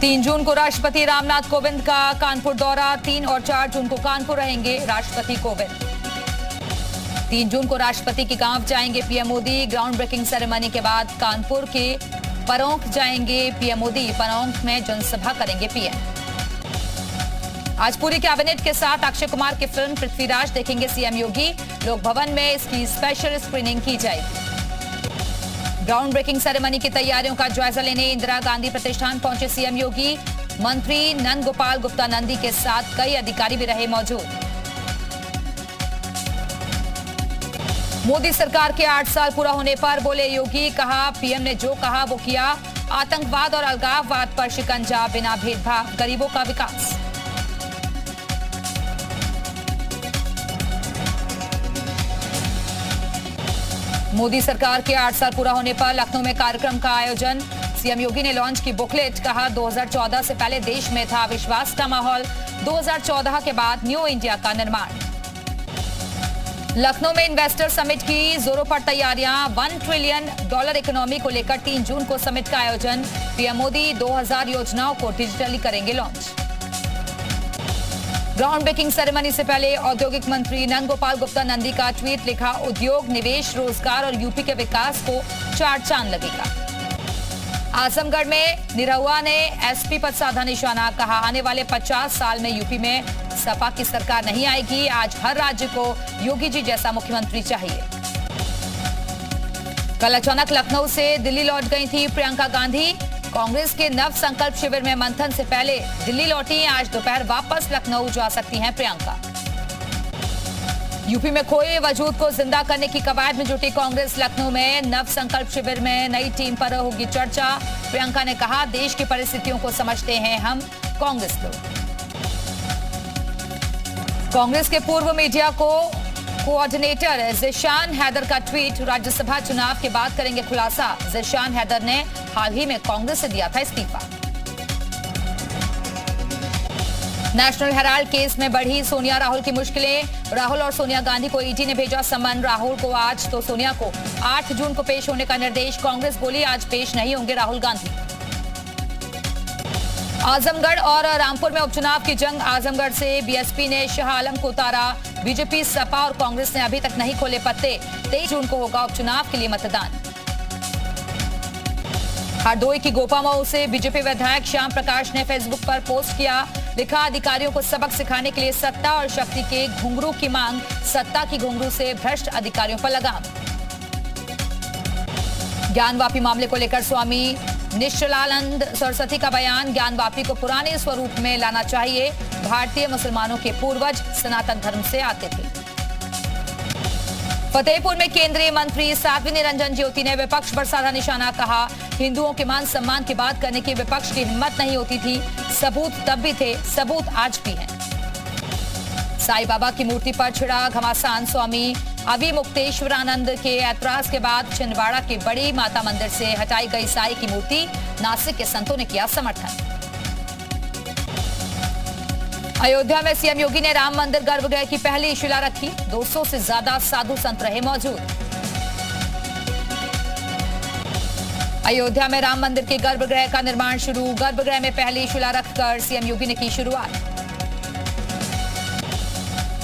3 जून को राष्ट्रपति रामनाथ कोविंद का कानपुर दौरा। 3 और 4 जून को कानपुर रहेंगे राष्ट्रपति कोविंद। 3 जून को राष्ट्रपति के गांव जाएंगे PM Modi. Ground breaking ceremony के बाद कानपुर के परौंख जाएंगे पीएम मोदी। परौंख में जनसभा करेंगे पीएम। आज पूरी कैबिनेट के साथ अक्षय कुमार की फिल्म पृथ्वीराज देखेंगे सीएम योगी। लोक भवन में इसकी स्पेशल स्क्रीनिंग की जाएगी। ग्राउंड ब्रेकिंग सेरेमनी की तैयारियों का जायजा लेने इंदिरा गांधी प्रतिष्ठान पहुंचे सीएम योगी। मंत्री नंद गोपाल गुप्ता नंदी के साथ कई अधिकारी भी रहे मौजूद। मोदी सरकार के 8 साल पूरा होने पर बोले योगी, कहा पीएम ने जो कहा वो किया। आतंकवाद और अलगाववाद पर शिकंजा, बिना भेदभाव गरीबों का विकास। मोदी सरकार के 8 साल पूरा होने पर लखनऊ में कार्यक्रम का आयोजन। सीएम योगी ने लॉन्च की बुकलेट। कहा 2014 से पहले देश में था विश्वास का माहौल। 2014 के बाद न्यू इंडिया का निर्माण। लखनऊ में इन्वेस्टर समिट की जोरों पर तैयारियां। $1 ट्रिलियन इकोनॉमी को लेकर 3 जून को समिट का आयोजन। पीएम मोदी 2000 योजनाओं को डिजिटली करेंगे लॉन्च। ग्राउंड ब्रेकिंग सेरेमनी से पहले औद्योगिक मंत्री नंद गोपाल गुप्ता नंदी का ट्वीट। लिखा, उद्योग, निवेश, रोजगार और यूपी के विकास को 4 चांद लगेगा। आजमगढ़ में निरहुआ ने एसपी पर साधा निशाना। कहा, आने वाले 50 साल में यूपी में सपा की सरकार नहीं आएगी। आज हर राज्य को योगी जी जैसा मुख्यमंत्री चाहिए। कल अचानक लखनऊ से दिल्ली लौट गई थी प्रियंका गांधी। कांग्रेस के नव संकल्प शिविर में मंथन से पहले दिल्ली लौटी। आज दोपहर वापस लखनऊ जा सकती हैं प्रियंका। यूपी में खोए वजूद को जिंदा करने की कवायद में जुटी कांग्रेस। लखनऊ में नव संकल्प शिविर में नई टीम पर होगी चर्चा। प्रियंका ने कहा, देश की परिस्थितियों को समझते हैं हम कांग्रेस लोग। कांग्रेस के पूर्व मीडिया कोऑर्डिनेटर ज़िशान हैदर का ट्वीट। राज्यसभा चुनाव के बाद करेंगे खुलासा। ज़िशान हैदर ने हाल ही में कांग्रेस से दिया था इस्तीफा। नेशनल हेराल्ड केस में बढ़ी सोनिया राहुल की मुश्किलें। राहुल और सोनिया गांधी को ईडी ने भेजा समन। राहुल को आज तो सोनिया को 8 जून को पेश होने का निर्देश। कांग्रेस बोली, आज पेश नहीं होंगे राहुल गांधी। आजमगढ़ और रामपुर में उपचुनाव की जंग। आजमगढ़ से बीएसपी ने शाह आलम को उतारा। बीजेपी, सपा और कांग्रेस ने अभी तक नहीं खोले पत्ते। 23 जून को होगा उपचुनाव के लिए मतदान। हरदोई की गोपामऊ से बीजेपी विधायक श्याम प्रकाश ने फेसबुक पर पोस्ट किया। लिखा, अधिकारियों को सबक सिखाने के लिए सत्ता और शक्ति के घुंघरू की मांग। सत्ता की घुंघरू से भ्रष्ट अधिकारियों पर लगाम। ज्ञानवापी मामले को लेकर स्वामी निश्चलानंद सरस्वती का बयान। ज्ञानवापी को पुराने स्वरूप में लाना चाहिए। भारतीय मुसलमानों के पूर्वज सनातन धर्म से आते थे। फतेहपुर में केंद्रीय मंत्री साध्वी निरंजन ज्योति ने विपक्ष पर साधा निशाना। कहा, हिंदुओं के मान सम्मान की बात करने की विपक्ष की हिम्मत नहीं होती थी। सबूत तब भी थे, सबूत आज भी हैं। साईं बाबा की मूर्ति पर छिड़ा घमासान। स्वामी अविमुक्तेश्वरानंद के ऐतराज के बाद छिंदवाड़ा के बड़ी माता मंदिर से हटाई गई साईं की मूर्ति। नासिक के संतों ने किया समर्थन। अयोध्या में सीएम योगी ने राम मंदिर गर्भगृह की पहली शिला रखी। 200 से ज्यादा साधु संत रहे मौजूद। अयोध्या में राम मंदिर के गर्भगृह का निर्माण शुरू। गर्भगृह में पहली शिला रखकर सीएम योगी ने की शुरुआत।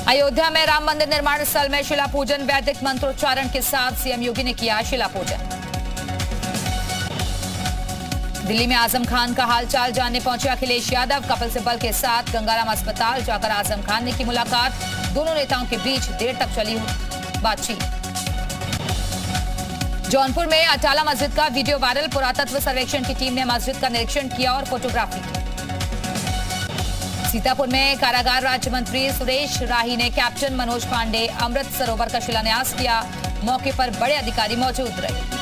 अयोध्या में राम मंदिर निर्माण स्थल में शिला पूजन। वैदिक मंत्रोच्चारण के साथ सीएम योगी ने किया शिला पूजन। दिल्ली में आजम खान का हालचाल जानने पहुंचे अखिलेश यादव। कपिल सिब्बल के साथ गंगाराम अस्पताल जाकर आजम खान ने की मुलाकात। दोनों नेताओं के बीच देर तक चली बातचीत। जौनपुर में अटाला मस्जिद का वीडियो वायरल। पुरातत्व सर्वेक्षण की टीम ने मस्जिद का निरीक्षण किया और फोटोग्राफी की। सीतापुर में कारागार राज्य मंत्री सुरेश राही ने कैप्टन मनोज पांडे अमृत सरोवर का शिलान्यास किया। मौके पर बड़े अधिकारी मौजूद रहे।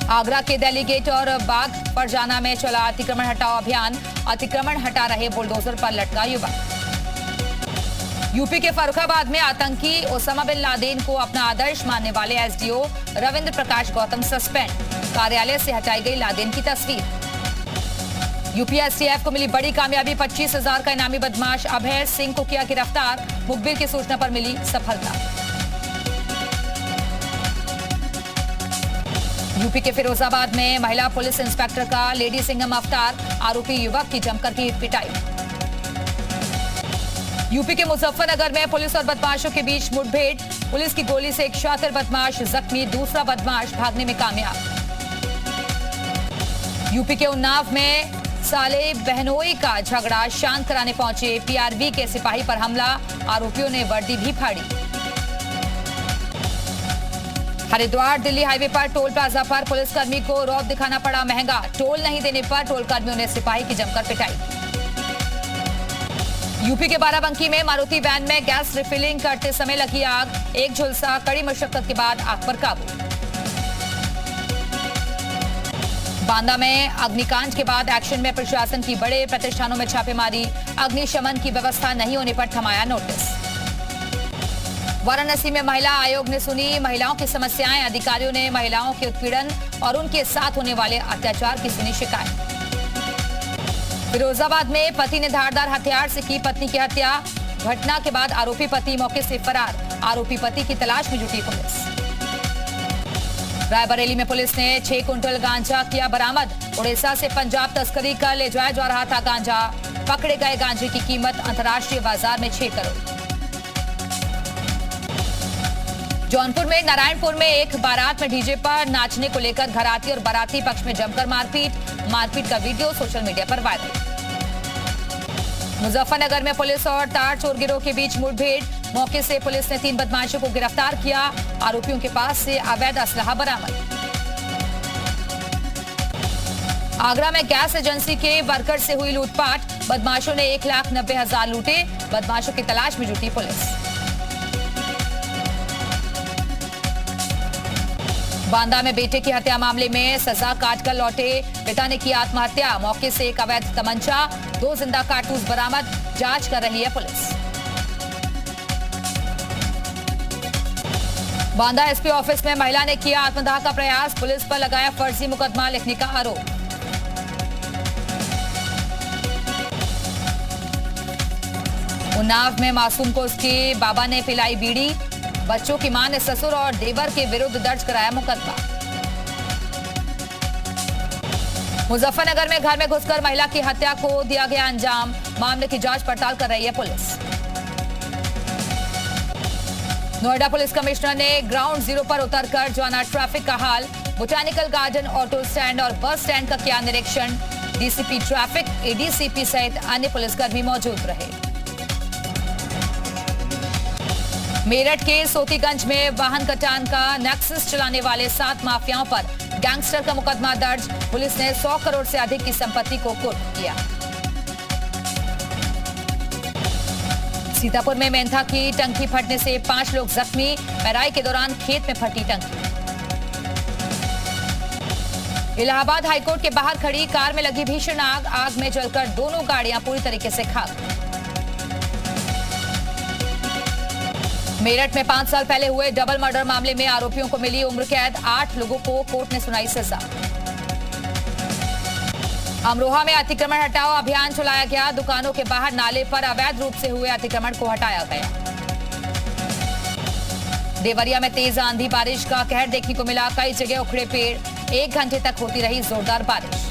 आगरा के दिल्ली गेट और बाग परजाना में चला अतिक्रमण हटाओ अभियान। अतिक्रमण हटा रहे बुलडोजर पर लटका युवक। यूपी के फर्रुखाबाद में आतंकी ओसामा बिन लादेन को अपना आदर्श मानने वाले एसडीओ रविंद्र प्रकाश गौतम सस्पेंड। कार्यालय से हटाई गई लादेन की तस्वीर। यूपी एसटीएफ को मिली बड़ी कामयाबी। 25,000 का इनामी बदमाश अभय सिंह को किया गिरफ्तार। मुखबिर की सूचना पर मिली सफलता। यूपी के फिरोजाबाद में महिला पुलिस इंस्पेक्टर का लेडी सिंघम अवतार, आरोपी युवक की जमकर की पिटाई। यूपी के मुजफ्फरनगर में पुलिस और बदमाशों के बीच मुठभेड़, पुलिस की गोली से एक शातिर बदमाश जख्मी, दूसरा बदमाश भागने में कामयाब। यूपी के उन्नाव में साले बहनोई का झगड़ा शांत कराने पहुंचे पीआरबी के सिपाही पर हमला, आरोपियों ने वर्दी भी फाड़ी। हरिद्वार दिल्ली हाईवे पर टोल प्लाजा पर पुलिसकर्मी को रौब दिखाना पड़ा महंगा, टोल नहीं देने पर टोल कर्मियों ने सिपाही की जमकर पिटाई। यूपी के बाराबंकी में मारुति वैन में गैस रिफिलिंग करते समय लगी आग, एक झुलसा, कड़ी मशक्कत के बाद आग पर काबू। बांदा में अग्निकांड के बाद एक्शन में प्रशासन की बड़े प्रतिष्ठानों में छापेमारी, अग्निशमन की व्यवस्था नहीं होने पर थमाया नोटिस। वाराणसी में महिला आयोग ने सुनी महिलाओं की समस्याएं, अधिकारियों ने महिलाओं के उत्पीड़न और उनके साथ होने वाले अत्याचार की सुनी शिकायत। फिरोजाबाद में पति ने धारदार हथियार से की पत्नी की हत्या, घटना के बाद आरोपी पति मौके से फरार, आरोपी पति की तलाश में जुटी पुलिस। रायबरेली में पुलिस ने 6 कुंटल गांजा किया बरामद, उड़ीसा से पंजाब तस्करी कर ले जाया जा रहा था गांजा, पकड़े गए गांजे की कीमत अंतर्राष्ट्रीय बाजार में 6 करोड़। जौनपुर में नारायणपुर में एक बारात में डीजे पर नाचने को लेकर घराती और बाराती पक्ष में जमकर मारपीट का वीडियो सोशल मीडिया पर वायरल। मुजफ्फरनगर में पुलिस और तार चोर गिरोह के बीच मुठभेड़, मौके से पुलिस ने 3 बदमाशों को गिरफ्तार किया, आरोपियों के पास से अवैध असलहा बरामद। आगरा में गैस एजेंसी के वर्कर से हुई लूटपाट, बदमाशों ने 1,90,000 लूटे, बदमाशों की तलाश में जुटी पुलिस। बांदा में बेटे की हत्या मामले में सजा काटकर लौटे पिता ने की आत्महत्या, मौके से एक अवैध तमंचा, 2 जिंदा कारतूस बरामद, जांच कर रही है पुलिस। बांदा एसपी ऑफिस में महिला ने किया आत्मदाह का प्रयास, पुलिस पर लगाया फर्जी मुकदमा लिखने का आरोप। उन्नाव में मासूम को उसके बाबा ने पिलाई बीड़ी, बच्चों की मां ने ससुर और देवर के विरुद्ध दर्ज कराया मुकदमा। मुजफ्फरनगर में घर में घुसकर महिला की हत्या को दिया गया अंजाम, मामले की जांच पड़ताल कर रही है पुलिस। नोएडा पुलिस कमिश्नर ने ग्राउंड जीरो पर उतरकर जाना ट्रैफिक का हाल, बोटानिकल गार्डन, ऑटो स्टैंड और बस स्टैंड का किया निरीक्षण, डीसीपी ट्रैफिक, एडीसीपी सहित अन्य पुलिसकर्मी मौजूद रहे। मेरठ के सोतीगंज में वाहन कटान का नेक्सस चलाने वाले 7 माफियाओं पर गैंगस्टर का मुकदमा दर्ज, पुलिस ने 100 करोड़ से अधिक की संपत्ति को कुर्क किया। सीतापुर में मेंथा की टंकी फटने से 5 लोग जख्मी, पेराई के दौरान खेत में फटी टंकी। इलाहाबाद हाईकोर्ट के बाहर खड़ी कार में लगी भीषण आग, आग में जलकर दोनों गाड़ियां पूरी तरीके से खाक। मेरठ में 5 साल पहले हुए डबल मर्डर मामले में आरोपियों को मिली उम्र कैद, 8 लोगों को कोर्ट ने सुनाई सजा। अमरोहा में अतिक्रमण हटाओ अभियान चलाया गया, दुकानों के बाहर नाले पर अवैध रूप से हुए अतिक्रमण को हटाया गया। देवरिया में तेज आंधी बारिश का कहर देखने को मिला, कई जगह उखड़े पेड़, 1 घंटे तक होती रही जोरदार बारिश।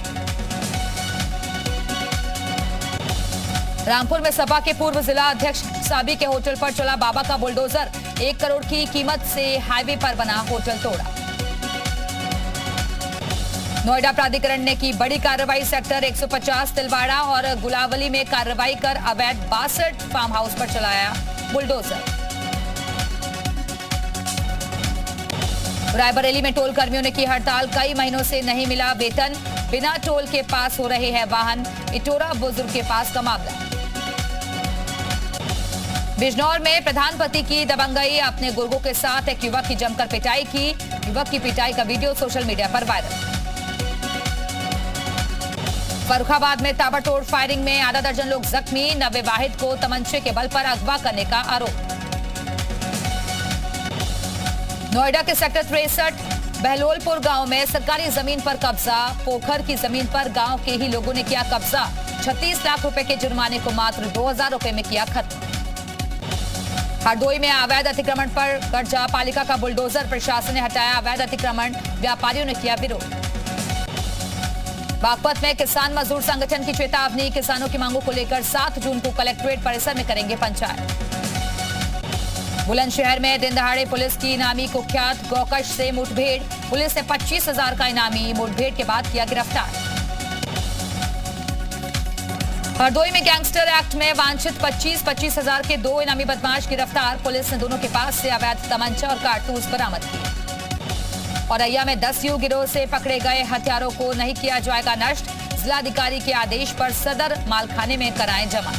रामपुर में सपा के पूर्व जिला अध्यक्ष साबी के होटल पर चला बाबा का बुलडोजर, 1 करोड़ की कीमत से हाईवे पर बना होटल तोड़ा। नोएडा प्राधिकरण ने की बड़ी कार्रवाई, सेक्टर 150 तिलवाड़ा और गुलावली में कार्रवाई कर अवैध 62 फार्म हाउस पर चलाया बुलडोजर। रायबरेली में टोल कर्मियों ने की हड़ताल, कई महीनों से नहीं मिला वेतन, बिना टोल के पास हो रहे हैं वाहन, इटोरा बुजुर्ग के पास का मामला। बिजनौर में प्रधानपति की दबंगई, अपने गुर्गों के साथ एक युवक की जमकर पिटाई की, युवक की पिटाई का वीडियो सोशल मीडिया पर वायरल। फर्रुखाबाद में ताबड़तोड़ फायरिंग में आधा दर्जन लोग जख्मी, नवविवाहित को तमंचे के बल पर अगवा करने का आरोप। नोएडा के सेक्टर 63 बहलोलपुर गांव में सरकारी जमीन पर कब्जा, पोखर की जमीन पर गांव के ही लोगों ने किया कब्जा, 36 लाख रुपए के जुर्माने को मात्र 2000 रुपए में किया खत्म। हरदोई में अवैध अतिक्रमण पर कर्जा पालिका का बुलडोजर, प्रशासन ने हटाया अवैध अतिक्रमण, व्यापारियों ने किया विरोध। बागपत में किसान मजदूर संगठन की चेतावनी, किसानों की मांगों को लेकर 7 जून को कलेक्ट्रेट परिसर में करेंगे पंचायत। बुलंदशहर में दिन दहाड़े पुलिस की इनामी कुख्यात गौकश से मुठभेड़, पुलिस ने 25,000 का इनामी मुठभेड़ के बाद किया गिरफ्तार। हरदोई में गैंगस्टर एक्ट में वांछित 25,000 के 2 इनामी बदमाश गिरफ्तार, पुलिस ने दोनों के पास से अवैध तमंचा और कारतूस बरामद किए। औरैया में 10 युग गिरोह से पकड़े गए हथियारों को नहीं किया जाएगा नष्ट, जिलाधिकारी के आदेश पर सदर मालखाने में कराएं जमा।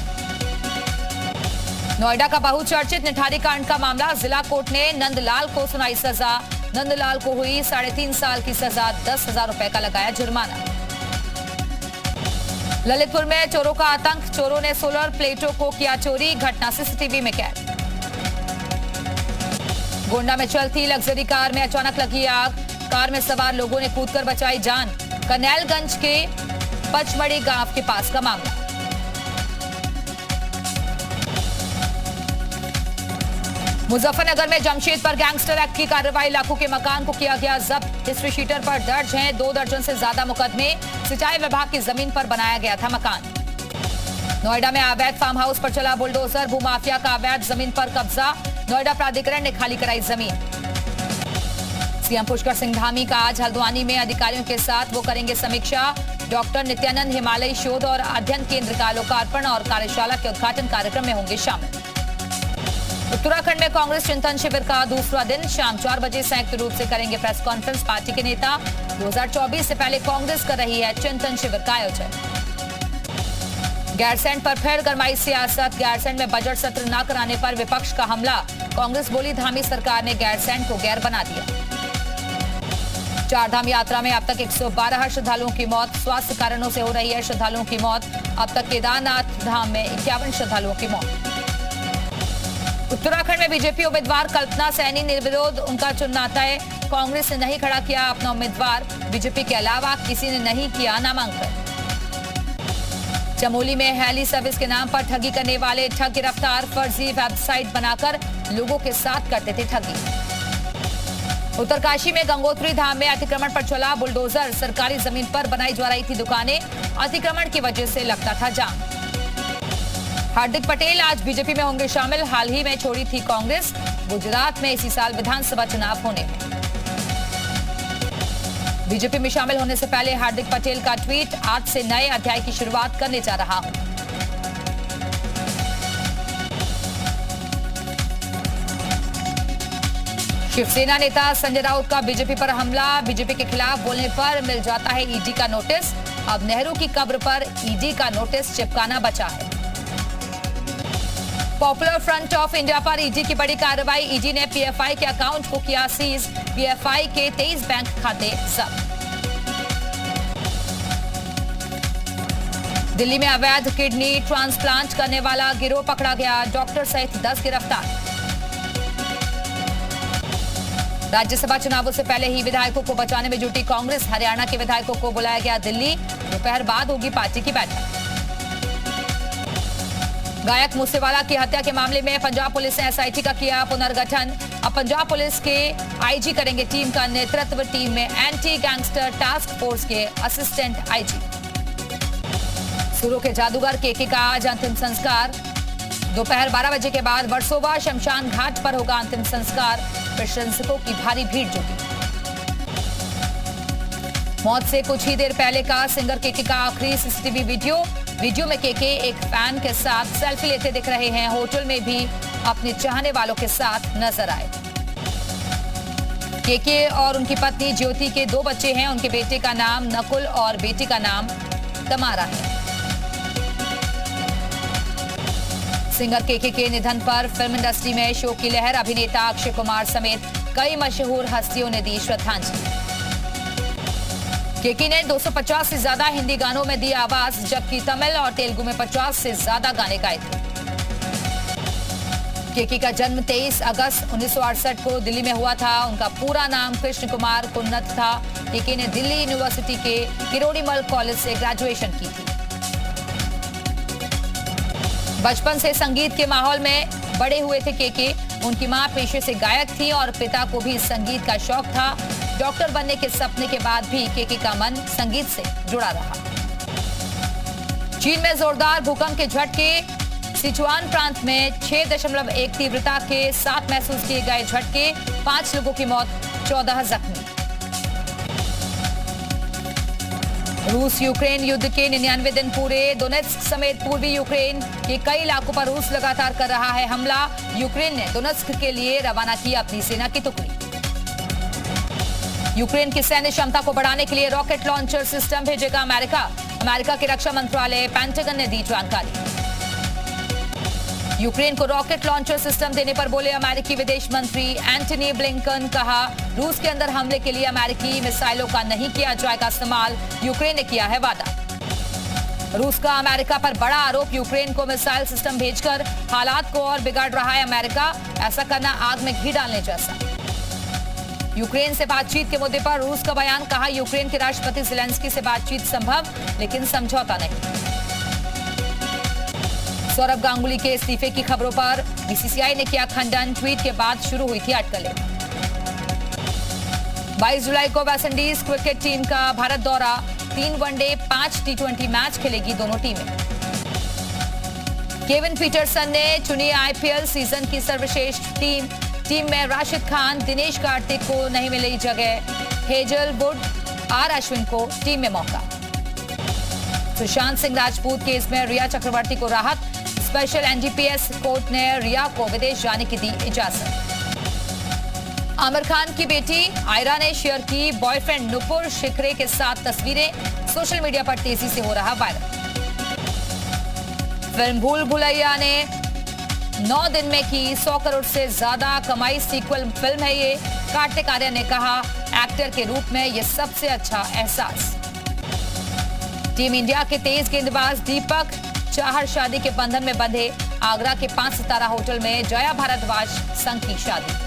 नोएडा का बहुचर्चित निठारी कांड का मामला, जिला कोर्ट ने नंदलाल को सुनाई सजा, नंदलाल को हुई 3.5 साल की सजा, 10,000 रुपए का लगाया जुर्माना। ललितपुर में चोरों का आतंक, चोरों ने सोलर प्लेटों को किया चोरी, घटना सीसीटीवी में कैद। गोंडा में चलती लग्जरी कार में अचानक लगी आग, कार में सवार लोगों ने कूदकर बचाई जान, कनैलगंज के पचमढ़ी गांव के पास का मामला। मुजफ्फरनगर में जमशेद पर गैंगस्टर एक्ट की कार्रवाई, लाखों के मकान को किया गया जब्त, हिस्ट्री शीटर पर दर्ज हैं 2 दर्जन से ज्यादा मुकदमे, सिंचाई विभाग की जमीन पर बनाया गया था मकान। नोएडा में अवैध फार्म हाउस पर चला बुलडोजर, भूमाफिया का अवैध जमीन पर कब्जा, नोएडा प्राधिकरण ने खाली कराई जमीन। सीएम पुष्कर सिंह धामी का आज हल्द्वानी में अधिकारियों के साथ वो करेंगे समीक्षा, डॉक्टर नित्यानंद हिमालयी शोध और अध्ययन केंद्र का लोकार्पण और कार्यशाला के उद्घाटन कार्यक्रम में होंगे शामिल। उत्तराखंड में कांग्रेस चिंतन शिविर का दूसरा दिन, शाम 4 बजे संयुक्त रूप से करेंगे प्रेस कॉन्फ्रेंस पार्टी के नेता। 2024 से पहले कांग्रेस कर रही है चिंतन शिविर का आयोजन। गैरसैंण पर फिर गरमाई सियासत, गैरसैंण में बजट सत्र न कराने पर विपक्ष का हमला, कांग्रेस बोली धामी सरकार ने गैरसैंण को गैर बना दिया। चारधाम यात्रा में अब तक 112 श्रद्धालुओं की मौत, स्वास्थ्य कारणों से हो रही है श्रद्धालुओं की मौत, अब तक केदारनाथ धाम में 51 श्रद्धालुओं की मौत। उत्तराखंड में बीजेपी उम्मीदवार कल्पना सैनी निर्विरोध, उनका चुनना तय, कांग्रेस ने नहीं खड़ा किया अपना उम्मीदवार, बीजेपी के अलावा किसी ने नहीं किया नामांकन। चमोली में हेली सर्विस के नाम पर ठगी करने वाले ठग गिरफ्तार, फर्जी वेबसाइट बनाकर लोगों के साथ करते थे ठगी। उत्तरकाशी में गंगोत्री धाम में अतिक्रमण पर चला बुलडोजर, सरकारी जमीन पर बनाई जा रही थी दुकानें, अतिक्रमण की वजह से लगता था जाम। हार्दिक पटेल आज बीजेपी में होंगे शामिल, हाल ही में छोड़ी थी कांग्रेस, गुजरात में इसी साल विधानसभा चुनाव होने हैं। बीजेपी में शामिल होने से पहले हार्दिक पटेल का ट्वीट, आज से नए अध्याय की शुरुआत करने जा रहा हूं। शिवसेना नेता संजय राउत का बीजेपी पर हमला, बीजेपी के खिलाफ बोलने पर मिल जाता है ईडी का नोटिस, अब नेहरू की कब्र पर ईडी का नोटिस चिपकाना बचा है। पॉपुलर फ्रंट ऑफ इंडिया पर ईडी की बड़ी कार्रवाई, ईडी ने पीएफआई के अकाउंट को किया सीज, पीएफआई के 23 बैंक खाते जब्त। दिल्ली में अवैध किडनी ट्रांसप्लांट करने वाला गिरोह पकड़ा गया, डॉक्टर सहित 10 गिरफ्तार। राज्यसभा चुनावों से पहले ही विधायकों को बचाने में जुटी कांग्रेस, हरियाणा के विधायकों को बुलाया गया दिल्ली, दोपहर बाद होगी पार्टी की बैठक। गायक मूसेवाला की हत्या के मामले में पंजाब पुलिस ने एसआईटी का किया पुनर्गठन, अब पंजाब पुलिस के आईजी करेंगे टीम का नेतृत्व, टीम में एंटी गैंगस्टर टास्क फोर्स के असिस्टेंट आईजी। सुरों के जादूगर केके का आज अंतिम संस्कार, दोपहर 12 बजे के बाद वर्सोवा शमशान घाट पर होगा अंतिम संस्कार, प्रशंसकों की भारी भीड़ जुटी। मौत से कुछ ही देर पहले का सिंगर केके का आखिरी सीसीटीवी वीडियो में केके एक फैन के साथ सेल्फी लेते दिख रहे हैं, होटल में भी अपने चाहने वालों के साथ नजर आए। केके और उनकी पत्नी ज्योति के 2 बच्चे हैं, उनके बेटे का नाम नकुल और बेटी का नाम तमारा है। सिंगर केके के निधन पर फिल्म इंडस्ट्री में शोक की लहर, अभिनेता अक्षय कुमार समेत कई मशहूर हस्तियों ने दी श्रद्धांजलि। केके ने 250 से ज्यादा हिंदी गानों में दी आवाज, जबकि तमिल और तेलुगु में 50 से ज्यादा गाने गाए थे। केके का जन्म 23 अगस्त 1968 को दिल्ली में हुआ था, उनका पूरा नाम कृष्ण कुमार कुन्नत था। केके ने दिल्ली यूनिवर्सिटी के किरोड़ीमल कॉलेज से ग्रेजुएशन की थी। बचपन से संगीत के माहौल में बड़े हुए थे केके। उनकी मां पेशे से गायक थी और पिता को भी संगीत का शौक था। डॉक्टर बनने के सपने के बाद भी केके का मन संगीत से जुड़ा रहा। चीन में जोरदार भूकंप के झटके। सिचुआन प्रांत में 6.1 तीव्रता के साथ महसूस किए गए झटके, 5 लोगों की मौत, 14 जख्मी। रूस यूक्रेन युद्ध के 99 दिन पूरे। डोनेट्स्क समेत पूर्वी यूक्रेन के कई इलाकों पर रूस लगातार कर रहा है हमला। यूक्रेन ने डोनेट्स्क के लिए रवाना की अपनी सेना की टुकड़ी। यूक्रेन की सैन्य क्षमता को बढ़ाने के लिए रॉकेट लॉन्चर सिस्टम भेजेगा अमेरिका। अमेरिका के रक्षा मंत्रालय पेंटागन ने दी जानकारी। यूक्रेन को रॉकेट लॉन्चर सिस्टम देने पर बोले अमेरिकी विदेश मंत्री एंटनी ब्लिंकन। कहा, रूस के अंदर हमले के लिए अमेरिकी मिसाइलों का नहीं किया जाएगा इस्तेमाल। यूक्रेन ने किया है वादा। रूस का अमेरिका पर बड़ा आरोप। यूक्रेन को मिसाइल सिस्टम भेजकर हालात को और बिगाड़ रहा है अमेरिका। ऐसा करना आग में घी डालने जैसा। यूक्रेन से बातचीत के मुद्दे पर रूस का बयान। कहा, यूक्रेन के राष्ट्रपति ज़ेलेंस्की से बातचीत संभव, लेकिन समझौता नहीं। सौरव गांगुली के इस्तीफे की खबरों पर बीसीसीआई ने किया खंडन। ट्वीट के बाद शुरू हुई थी अटकलें। 22 जुलाई को वेस्टइंडीज क्रिकेट टीम का भारत दौरा। 3 वनडे 5 टी20 मैच खेलेगी दोनों टीमें। केविन पीटरसन ने चुनी आईपीएल सीजन की सर्वश्रेष्ठ टीम। टीम में राशिद खान, दिनेश कार्तिक को नहीं मिली जगह। हेजलवुड, आर अश्विन को टीम में मौका। सुशांत सिंह राजपूत केस में रिया चक्रवर्ती को राहत। स्पेशल एनडीपीएस कोर्ट ने रिया को विदेश जाने की दी इजाजत। आमिर खान की बेटी आयरा ने शेयर की बॉयफ्रेंड नुपुर शिखरे के साथ तस्वीरें। सोशल मीडिया पर तेजी से हो रहा वायरल। फिल्म भूल भुलैया ने 9 दिन में की 100 करोड़ से ज्यादा कमाई। सीक्वल फिल्म है ये। कार्तिक आर्यन ने कहा, एक्टर के रूप में ये सबसे अच्छा एहसास। टीम इंडिया के तेज गेंदबाज दीपक चाहर शादी के बंधन में बंधे। आगरा के 5 सितारा होटल में जया भारद्वाज संग की शादी।